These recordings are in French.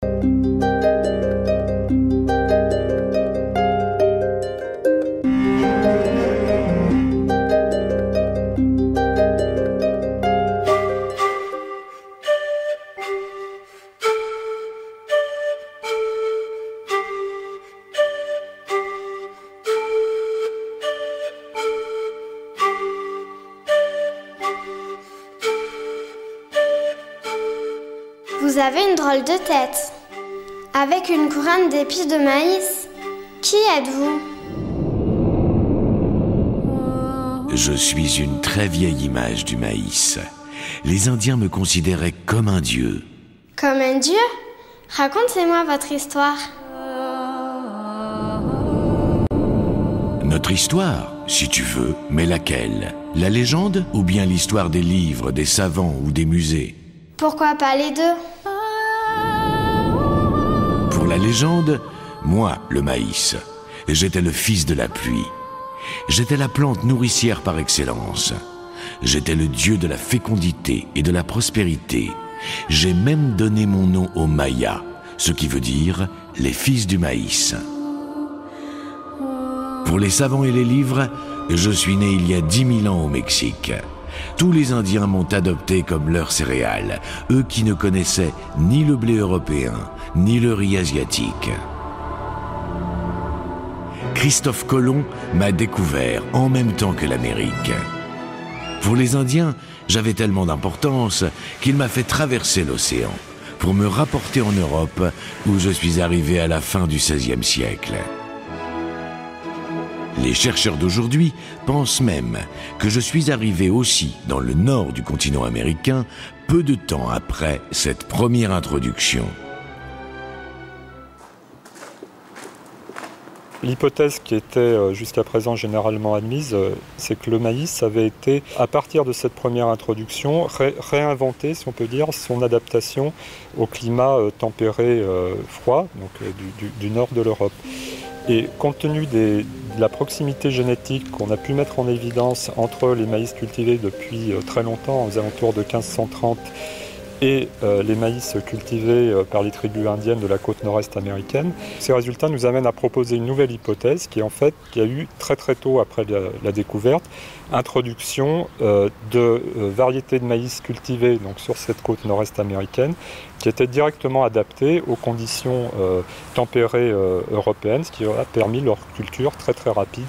Vous avez une drôle de tête. Avec une couronne d'épis de maïs. Qui êtes-vous? Je suis une très vieille image du maïs. Les Indiens me considéraient comme un dieu. Comme un dieu? Racontez-moi votre histoire. Notre histoire, si tu veux, mais laquelle? La légende ou bien l'histoire des livres, des savants ou des musées? Pourquoi pas les deux? Pour la légende, moi, le maïs, j'étais le fils de la pluie. J'étais la plante nourricière par excellence. J'étais le dieu de la fécondité et de la prospérité. J'ai même donné mon nom aux Mayas, ce qui veut dire les fils du maïs. Pour les savants et les livres, je suis né il y a 10 000 ans au Mexique. Tous les Indiens m'ont adopté comme leur céréale, eux qui ne connaissaient ni le blé européen, ni le riz asiatique. Christophe Colomb m'a découvert en même temps que l'Amérique. Pour les Indiens, j'avais tellement d'importance qu'il m'a fait traverser l'océan pour me rapporter en Europe où je suis arrivé à la fin du XVIe siècle. Les chercheurs d'aujourd'hui pensent même que je suis arrivé aussi dans le nord du continent américain peu de temps après cette première introduction. L'hypothèse qui était jusqu'à présent généralement admise, c'est que le maïs avait été, à partir de cette première introduction, réinventé, si on peut dire, son adaptation au climat tempéré froid, donc du nord de l'Europe. Et compte tenu de la proximité génétique qu'on a pu mettre en évidence entre les maïs cultivés depuis très longtemps, aux alentours de 1530, et les maïs cultivés par les tribus indiennes de la côte nord-est américaine, ces résultats nous amènent à proposer une nouvelle hypothèse qui a eu très très tôt après la découverte, introduction de variétés de maïs cultivées donc, sur cette côte nord-est américaine qui étaient directement adaptées aux conditions tempérées européennes, ce qui a permis leur culture très très rapide.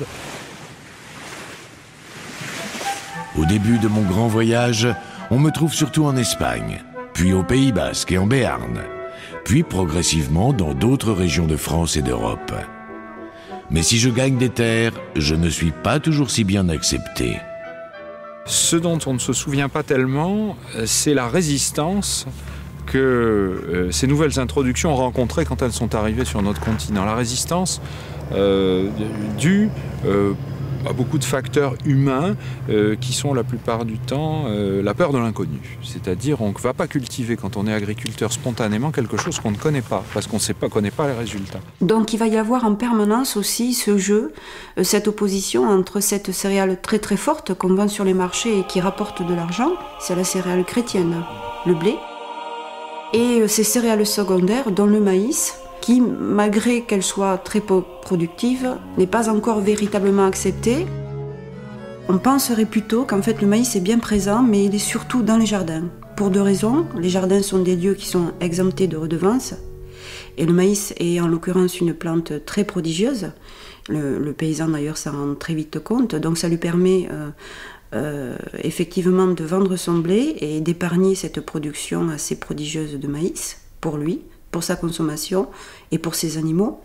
Au début de mon grand voyage, on me trouve surtout en Espagne, puis au Pays Basque et en Béarn, puis progressivement dans d'autres régions de France et d'Europe. Mais si je gagne des terres, je ne suis pas toujours si bien accepté. Ce dont on ne se souvient pas tellement, c'est la résistance que ces nouvelles introductions ont rencontrées quand elles sont arrivées sur notre continent. La résistance due à beaucoup de facteurs humains qui sont la plupart du temps la peur de l'inconnu. C'est-à-dire on ne va pas cultiver quand on est agriculteur spontanément quelque chose qu'on ne connaît pas, parce qu'on ne connaît pas les résultats. Donc il va y avoir en permanence aussi ce jeu, cette opposition entre cette céréale très très forte qu'on vend sur les marchés et qui rapporte de l'argent, c'est la céréale chrétienne, le blé, et ces céréales secondaires dont le maïs, qui, malgré qu'elle soit très peu productive, n'est pas encore véritablement acceptée. On penserait plutôt qu'en fait le maïs est bien présent, mais il est surtout dans les jardins. Pour deux raisons. Les jardins sont des lieux qui sont exemptés de redevances, et le maïs est en l'occurrence une plante très prodigieuse. Le paysan d'ailleurs s'en rend très vite compte, donc ça lui permet effectivement de vendre son blé et d'épargner cette production assez prodigieuse de maïs pour lui, pour sa consommation et pour ses animaux.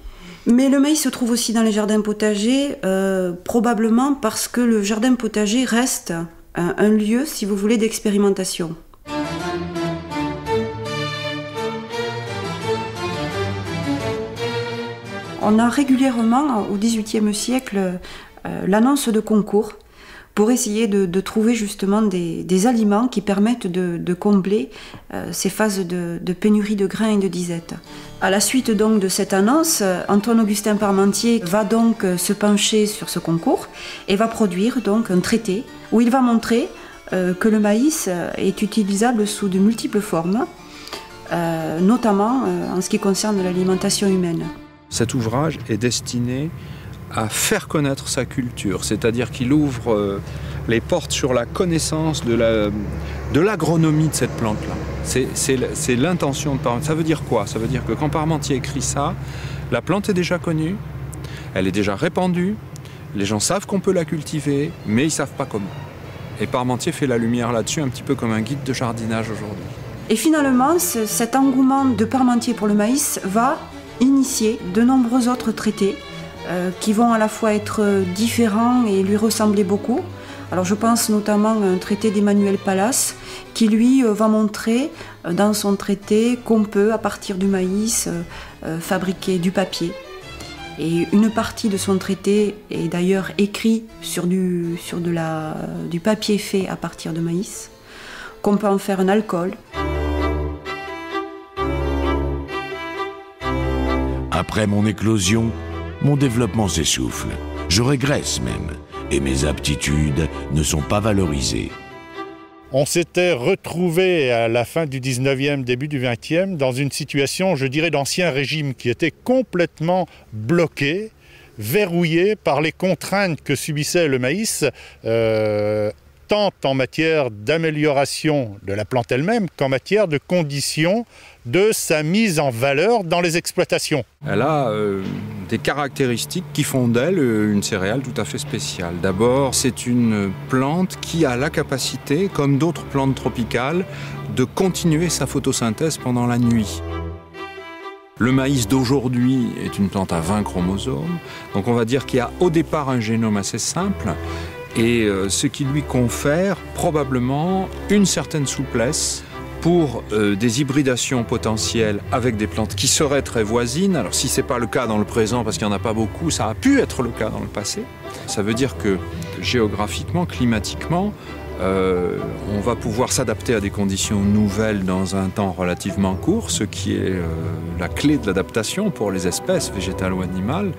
Mais le maïs se trouve aussi dans les jardins potagers, probablement parce que le jardin potager reste un lieu, si vous voulez, d'expérimentation. On a régulièrement, au XVIIIe siècle, l'annonce de concours pour essayer de trouver justement des aliments qui permettent de combler ces phases de pénurie de grains et de disette. À la suite donc de cette annonce, Antoine-Augustin Parmentier va donc se pencher sur ce concours et va produire donc un traité où il va montrer que le maïs est utilisable sous de multiples formes, notamment en ce qui concerne l'alimentation humaine. Cet ouvrage est destiné à faire connaître sa culture, c'est-à-dire qu'il ouvre les portes sur la connaissance de l'agronomie de cette plante-là. C'est l'intention de Parmentier. Ça veut dire quoi? Ça veut dire que quand Parmentier écrit ça, la plante est déjà connue, elle est déjà répandue, les gens savent qu'on peut la cultiver, mais ils ne savent pas comment. Et Parmentier fait la lumière là-dessus, un petit peu comme un guide de jardinage aujourd'hui. Et finalement, cet engouement de Parmentier pour le maïs va initier de nombreux autres traités qui vont à la fois être différents et lui ressembler beaucoup. Alors je pense notamment à un traité d'Emmanuel Pallas qui lui va montrer dans son traité qu'on peut à partir du maïs fabriquer du papier. Et une partie de son traité est d'ailleurs écrit sur du papier fait à partir de maïs, qu'on peut en faire un alcool. Après mon éclosion, mon développement s'essouffle. Je régresse même, et mes aptitudes ne sont pas valorisées. On s'était retrouvé à la fin du 19e, début du 20e, dans une situation, je dirais, d'ancien régime qui était complètement bloqué, verrouillé par les contraintes que subissait le maïs, tant en matière d'amélioration de la plante elle-même qu'en matière de conditions de sa mise en valeur dans les exploitations. Elle a des caractéristiques qui font d'elle une céréale tout à fait spéciale. D'abord, c'est une plante qui a la capacité, comme d'autres plantes tropicales, de continuer sa photosynthèse pendant la nuit. Le maïs d'aujourd'hui est une plante à 20 chromosomes, donc on va dire qu'il y a au départ un génome assez simple, et ce qui lui confère probablement une certaine souplesse pour des hybridations potentielles avec des plantes qui seraient très voisines. Alors si ce n'est pas le cas dans le présent, parce qu'il n'y en a pas beaucoup, ça a pu être le cas dans le passé. Ça veut dire que géographiquement, climatiquement, on va pouvoir s'adapter à des conditions nouvelles dans un temps relativement court, ce qui est la clé de l'adaptation pour les espèces végétales ou animales.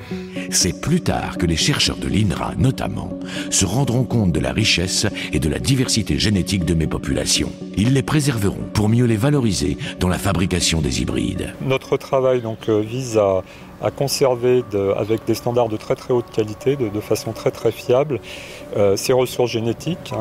C'est plus tard que les chercheurs de l'INRA, notamment, se rendront compte de la richesse et de la diversité génétique de mes populations. Ils les préserveront pour mieux les valoriser dans la fabrication des hybrides. Notre travail vise à conserver avec des standards de très très haute qualité, de façon très très fiable, ces ressources génétiques,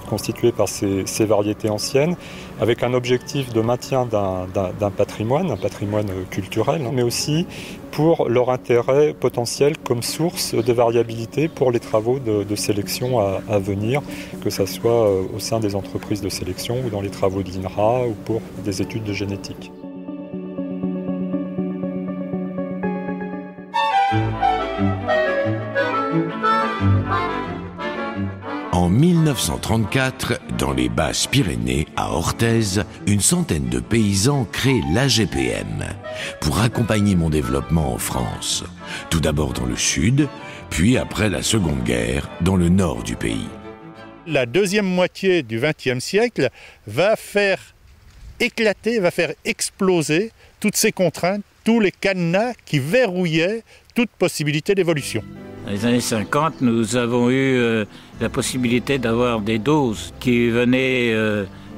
constituées par ces variétés anciennes, avec un objectif de maintien d'un patrimoine, un patrimoine culturel, mais aussi pour leur intérêt potentiel comme source de variabilité pour les travaux de sélection à venir, que ce soit au sein des entreprises de sélection ou dans les travaux de l'INRA ou pour des études de génétique. En 1934, dans les Basses-Pyrénées, à Orthez, une centaine de paysans créent l'AGPM pour accompagner mon développement en France. Tout d'abord dans le sud, puis après la Seconde Guerre, dans le nord du pays. La deuxième moitié du XXe siècle va faire éclater, va faire exploser toutes ces contraintes, tous les cadenas qui verrouillaient toute possibilité d'évolution. Dans les années 50, nous avons eu la possibilité d'avoir des doses qui venaient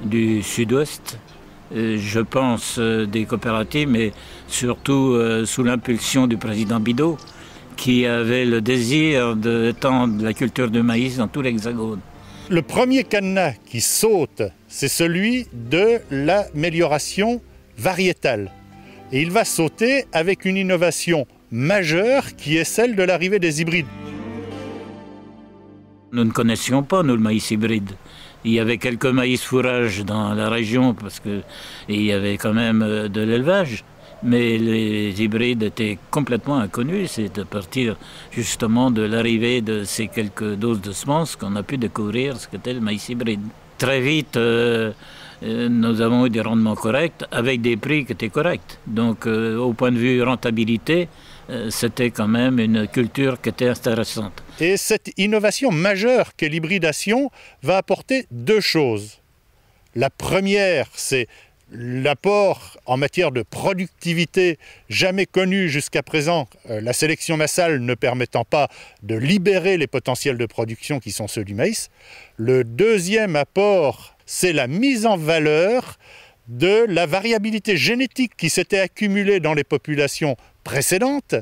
du sud-ouest, je pense des coopératives, mais surtout sous l'impulsion du président Bidault, qui avait le désir d'étendre la culture du maïs dans tout l'Hexagone. Le premier cadenas qui saute, c'est celui de l'amélioration variétale. Et il va sauter avec une innovation majeure qui est celle de l'arrivée des hybrides. Nous ne connaissions pas, nous, le maïs hybride. Il y avait quelques maïs fourrages dans la région parce qu'il y avait quand même de l'élevage. Mais les hybrides étaient complètement inconnus. C'est à partir justement de l'arrivée de ces quelques doses de semences qu'on a pu découvrir ce qu'était le maïs hybride. Très vite, nous avons eu des rendements corrects avec des prix qui étaient corrects. Donc au point de vue rentabilité, c'était quand même une culture qui était intéressante. Et cette innovation majeure qu'est l'hybridation va apporter deux choses. La première, c'est l'apport en matière de productivité jamais connu jusqu'à présent, la sélection massale ne permettant pas de libérer les potentiels de production qui sont ceux du maïs. Le deuxième apport, c'est la mise en valeur de la variabilité génétique qui s'était accumulée dans les populations précédentes,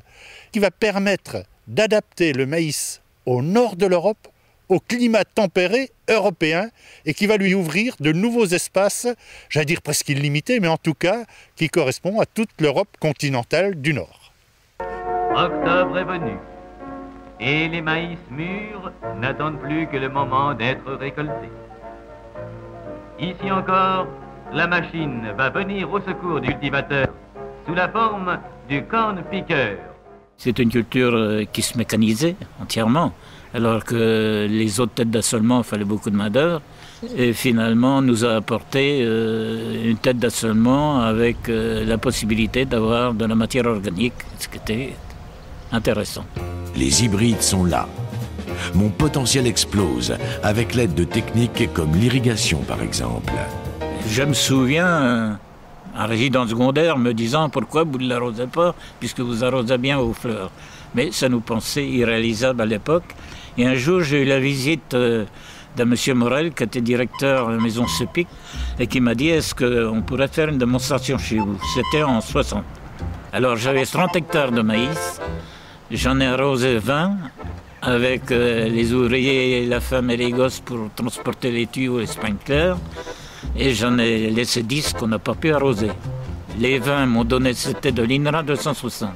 qui va permettre d'adapter le maïs au nord de l'Europe, au climat tempéré européen, et qui va lui ouvrir de nouveaux espaces, j'allais dire presque illimités, mais en tout cas qui correspondent à toute l'Europe continentale du Nord. Octobre est venu, et les maïs mûrs n'attendent plus que le moment d'être récoltés. Ici encore, la machine va venir au secours du cultivateur sous la forme du corn-piqueur. C'est une culture qui se mécanisait entièrement, alors que les autres têtes d'assolement, il fallait beaucoup de main-d'œuvre. Et finalement, nous a apporté une tête d'assolement avec la possibilité d'avoir de la matière organique, ce qui était intéressant. Les hybrides sont là. Mon potentiel explose avec l'aide de techniques comme l'irrigation, par exemple. Je me souviens, un résident secondaire me disant « Pourquoi vous ne l'arrosez pas, puisque vous arrosez bien vos fleurs ?» Mais ça nous pensait irréalisable à l'époque. Et un jour, j'ai eu la visite d'un monsieur Morel, qui était directeur de la maison Sepic, et qui m'a dit « Est-ce qu'on pourrait faire une démonstration chez vous ?» C'était en 60. Alors j'avais 30 hectares de maïs, j'en ai arrosé 20, avec les ouvriers, la femme et les gosses pour transporter les tuyaux et les sprinklers. Et j'en ai laissé 10 qu'on n'a pas pu arroser. Les 20 m'ont donné, c'était de l'INRA 260.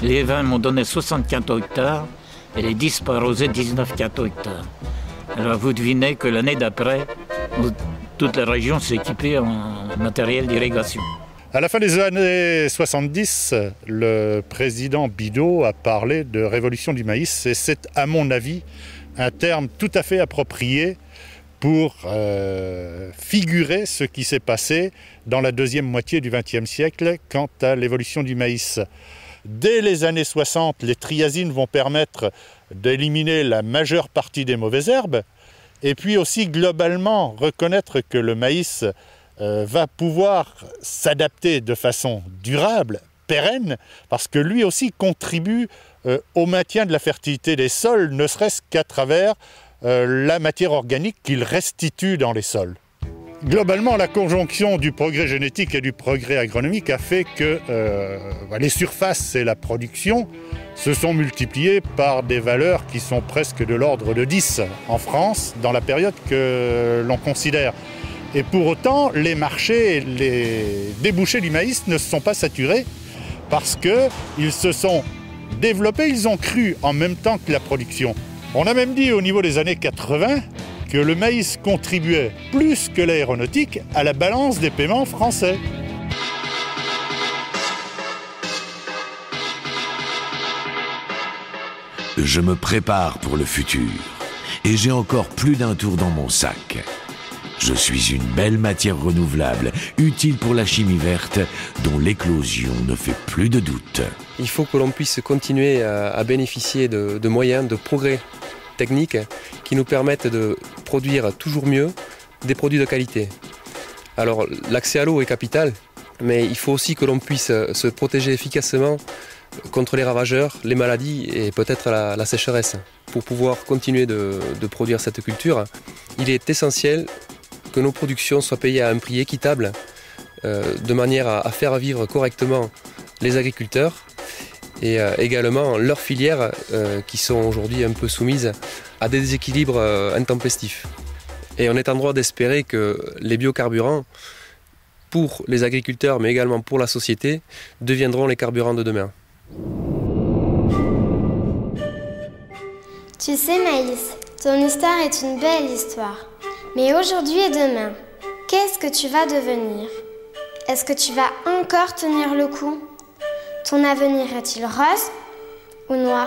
Les 20 m'ont donné 64 hectares et les 10 pas arrosés, 19 hectares. Alors vous devinez que l'année d'après, toute la région s'est équipée en matériel d'irrigation. À la fin des années 70, le président Bidault a parlé de révolution du maïs et c'est, à mon avis, un terme tout à fait approprié pour figurer ce qui s'est passé dans la deuxième moitié du XXe siècle quant à l'évolution du maïs. Dès les années 60, les triazines vont permettre d'éliminer la majeure partie des mauvaises herbes et puis aussi globalement reconnaître que le maïs va pouvoir s'adapter de façon durable, pérenne, parce que lui aussi contribue au maintien de la fertilité des sols, ne serait-ce qu'à travers la matière organique qu'il restitue dans les sols. Globalement, la conjonction du progrès génétique et du progrès agronomique a fait que les surfaces et la production se sont multipliées par des valeurs qui sont presque de l'ordre de 10 en France dans la période que l'on considère. Et pour autant, les marchés, les débouchés du maïs ne se sont pas saturés parce qu'ils se sont développés, ils ont cru en même temps que la production. On a même dit au niveau des années 80 que le maïs contribuait plus que l'aéronautique à la balance des paiements français. Je me prépare pour le futur et j'ai encore plus d'un tour dans mon sac. Je suis une belle matière renouvelable, utile pour la chimie verte, dont l'éclosion ne fait plus de doute. Il faut que l'on puisse continuer à bénéficier de moyens, de progrès techniques qui nous permettent de produire toujours mieux des produits de qualité. Alors l'accès à l'eau est capital, mais il faut aussi que l'on puisse se protéger efficacement contre les ravageurs, les maladies et peut-être la sécheresse. Pour pouvoir continuer de produire cette culture, il est essentiel que nos productions soient payées à un prix équitable, de manière à faire vivre correctement les agriculteurs et également leurs filières qui sont aujourd'hui un peu soumises à des déséquilibres intempestifs. Et on est en droit d'espérer que les biocarburants, pour les agriculteurs mais également pour la société, deviendront les carburants de demain. Tu sais Maïs, ton histoire est une belle histoire. Mais aujourd'hui et demain, qu'est-ce que tu vas devenir? Est-ce que tu vas encore tenir le coup? Ton avenir est-il rose ou noir?